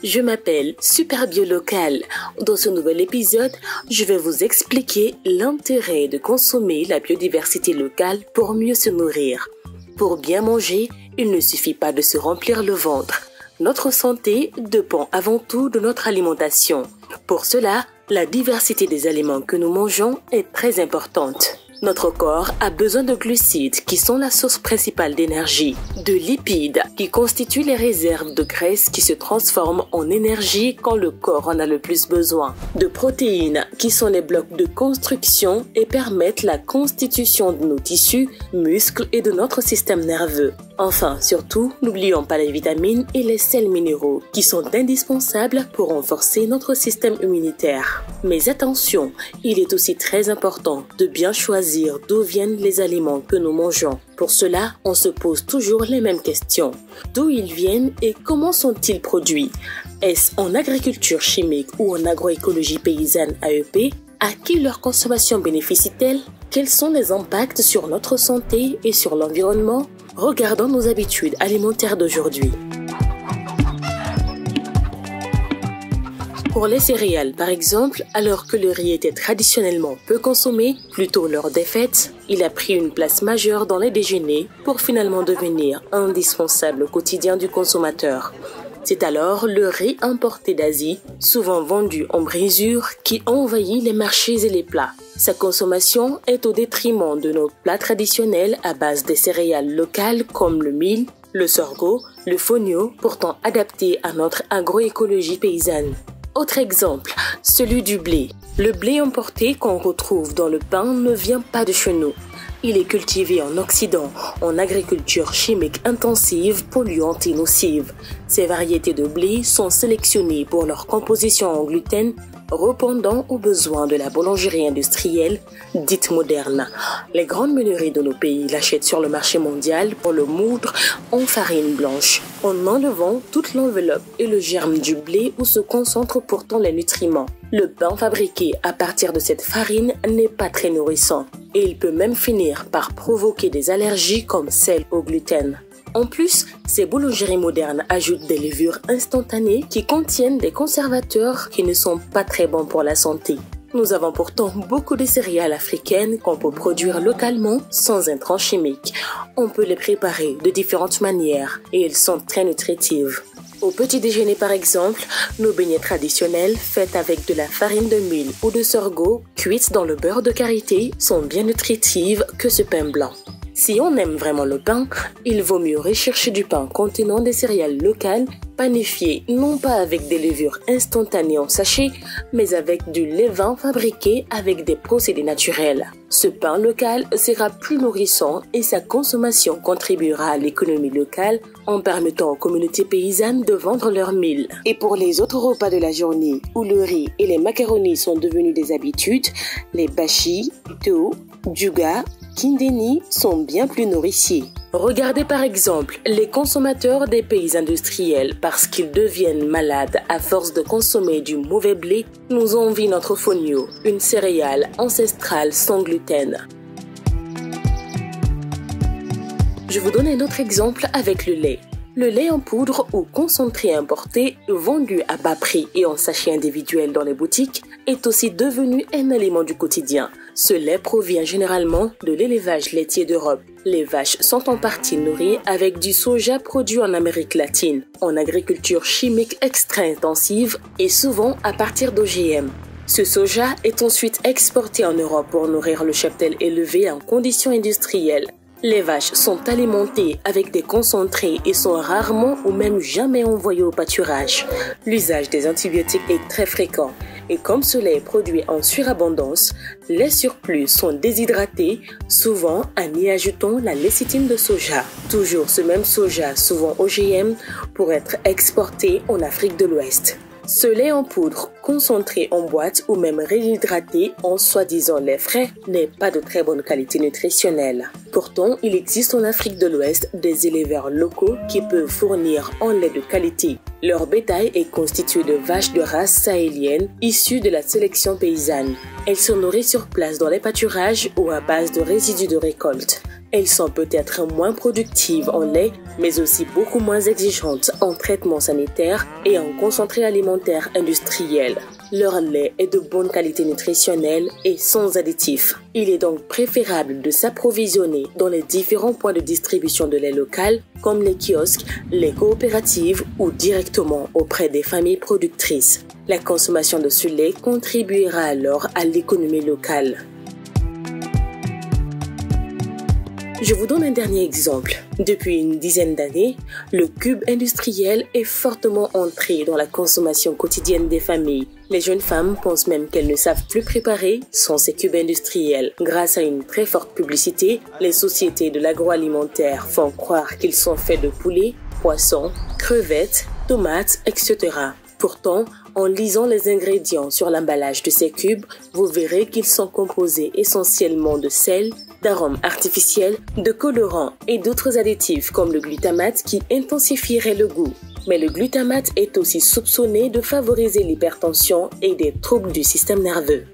Je m'appelle Superbio Local. Dans ce nouvel épisode, je vais vous expliquer l'intérêt de consommer la biodiversité locale pour mieux se nourrir. Pour bien manger, il ne suffit pas de se remplir le ventre. Notre santé dépend avant tout de notre alimentation. Pour cela, la diversité des aliments que nous mangeons est très importante. Notre corps a besoin de glucides qui sont la source principale d'énergie, de lipides qui constituent les réserves de graisse qui se transforment en énergie quand le corps en a le plus besoin, de protéines qui sont les blocs de construction et permettent la constitution de nos tissus, muscles et de notre système nerveux. Enfin, surtout, n'oublions pas les vitamines et les sels minéraux qui sont indispensables pour renforcer notre système immunitaire. Mais attention, il est aussi très important de bien choisir d'où viennent les aliments que nous mangeons. Pour cela, on se pose toujours les mêmes questions. D'où ils viennent et comment sont-ils produits? Est-ce en agriculture chimique ou en agroécologie paysanne AEP? À qui leur consommation bénéficie-t-elle? Quels sont les impacts sur notre santé et sur l'environnement? Regardons nos habitudes alimentaires d'aujourd'hui. Pour les céréales, par exemple, alors que le riz était traditionnellement peu consommé, plutôt lors des fêtes, il a pris une place majeure dans les déjeuners pour finalement devenir indispensable au quotidien du consommateur. C'est alors le riz importé d'Asie, souvent vendu en brisure, qui envahit les marchés et les plats. Sa consommation est au détriment de nos plats traditionnels à base des céréales locales comme le mil, le sorgho, le fonio, pourtant adaptés à notre agroécologie paysanne. Autre exemple, celui du blé. Le blé importé qu'on retrouve dans le pain ne vient pas de chez nous. Il est cultivé en Occident, en agriculture chimique intensive, polluante et nocive. Ces variétés de blé sont sélectionnées pour leur composition en gluten, répondant aux besoins de la boulangerie industrielle, dite moderne. Les grandes meuneries de nos pays l'achètent sur le marché mondial pour le moudre en farine blanche, en enlevant toute l'enveloppe et le germe du blé où se concentrent pourtant les nutriments. Le pain fabriqué à partir de cette farine n'est pas très nourrissant et il peut même finir par provoquer des allergies comme celle au gluten. En plus, ces boulangeries modernes ajoutent des levures instantanées qui contiennent des conservateurs qui ne sont pas très bons pour la santé. Nous avons pourtant beaucoup de céréales africaines qu'on peut produire localement sans intrants chimiques. On peut les préparer de différentes manières et elles sont très nutritives. Au petit déjeuner par exemple, nos beignets traditionnels faits avec de la farine de mil ou de sorgho cuites dans le beurre de karité sont bien nutritives que ce pain blanc. Si on aime vraiment le pain, il vaut mieux rechercher du pain contenant des céréales locales, panifiées non pas avec des levures instantanées en sachet, mais avec du levain fabriqué avec des procédés naturels. Ce pain local sera plus nourrissant et sa consommation contribuera à l'économie locale en permettant aux communautés paysannes de vendre leur mil. Et pour les autres repas de la journée, où le riz et les macaronis sont devenus des habitudes, les bachis, théo, djuga, kindeni sont bien plus nourriciers. Regardez par exemple les consommateurs des pays industriels parce qu'ils deviennent malades à force de consommer du mauvais blé, nous envient notre fonio, une céréale ancestrale sans gluten. Je vous donne un autre exemple avec le lait. Le lait en poudre ou concentré importé, vendu à bas prix et en sachet individuel dans les boutiques, est aussi devenu un aliment du quotidien. Ce lait provient généralement de l'élevage laitier d'Europe. Les vaches sont en partie nourries avec du soja produit en Amérique latine, en agriculture chimique extra intensive et souvent à partir d'OGM. Ce soja est ensuite exporté en Europe pour nourrir le cheptel élevé en conditions industrielles. Les vaches sont alimentées avec des concentrés et sont rarement ou même jamais envoyées au pâturage. L'usage des antibiotiques est très fréquent. Et comme ce lait est produit en surabondance, les surplus sont déshydratés, souvent en y ajoutant la lécithine de soja. Toujours ce même soja, souvent OGM, pour être exporté en Afrique de l'Ouest. Ce lait en poudre, concentré en boîte ou même réhydraté en soi-disant lait frais, n'est pas de très bonne qualité nutritionnelle. Pourtant, il existe en Afrique de l'Ouest des éleveurs locaux qui peuvent fournir un lait de qualité. Leur bétail est constitué de vaches de race sahélienne issues de la sélection paysanne. Elles sont nourries sur place dans les pâturages ou à base de résidus de récolte. Elles sont peut-être moins productives en lait, mais aussi beaucoup moins exigeantes en traitement sanitaire et en concentré alimentaire industriel. Leur lait est de bonne qualité nutritionnelle et sans additifs. Il est donc préférable de s'approvisionner dans les différents points de distribution de lait local, comme les kiosques, les coopératives ou directement auprès des familles productrices. La consommation de ce lait contribuera alors à l'économie locale. Je vous donne un dernier exemple. Depuis une dizaine d'années, le cube industriel est fortement entré dans la consommation quotidienne des familles. Les jeunes femmes pensent même qu'elles ne savent plus préparer sans ces cubes industriels. Grâce à une très forte publicité, les sociétés de l'agroalimentaire font croire qu'ils sont faits de poulet, poissons, crevettes, tomates, etc. Pourtant, en lisant les ingrédients sur l'emballage de ces cubes, vous verrez qu'ils sont composés essentiellement de sel, d'arômes artificiels, de colorants et d'autres additifs comme le glutamate qui intensifierait le goût. Mais le glutamate est aussi soupçonné de favoriser l'hypertension et des troubles du système nerveux.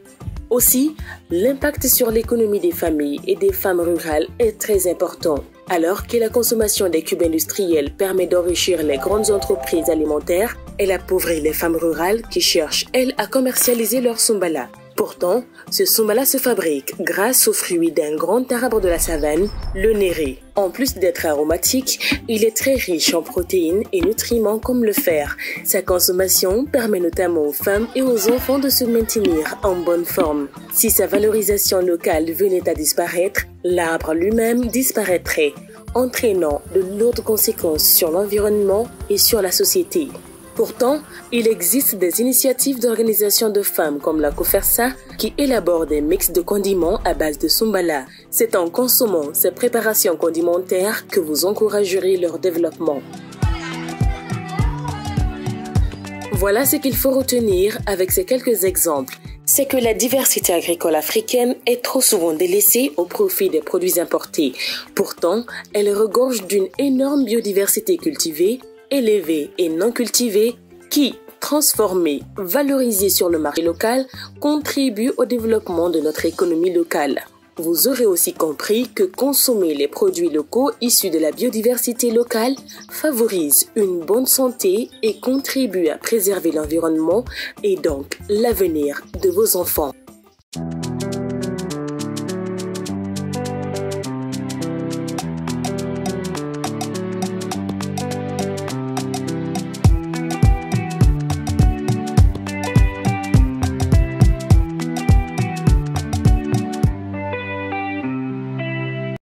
Aussi, l'impact sur l'économie des familles et des femmes rurales est très important. Alors que la consommation des cubes industriels permet d'enrichir les grandes entreprises alimentaires, elle appauvrit les femmes rurales qui cherchent, elles, à commercialiser leur Soumbala. Pourtant, ce Soumbala se fabrique grâce aux fruits d'un grand arbre de la savane, le néré. En plus d'être aromatique, il est très riche en protéines et nutriments comme le fer. Sa consommation permet notamment aux femmes et aux enfants de se maintenir en bonne forme. Si sa valorisation locale venait à disparaître, l'arbre lui-même disparaîtrait, entraînant de lourdes conséquences sur l'environnement et sur la société. Pourtant, il existe des initiatives d'organisation de femmes comme la COFERSA qui élaborent des mix de condiments à base de Soumbala. C'est en consommant ces préparations condimentaires que vous encouragerez leur développement. Voilà ce qu'il faut retenir avec ces quelques exemples. C'est que la diversité agricole africaine est trop souvent délaissée au profit des produits importés. Pourtant, elle regorge d'une énorme biodiversité cultivée, élevée et non cultivée, qui, transformée, valorisée sur le marché local, contribue au développement de notre économie locale. Vous aurez aussi compris que consommer les produits locaux issus de la biodiversité locale favorise une bonne santé et contribue à préserver l'environnement et donc l'avenir de vos enfants.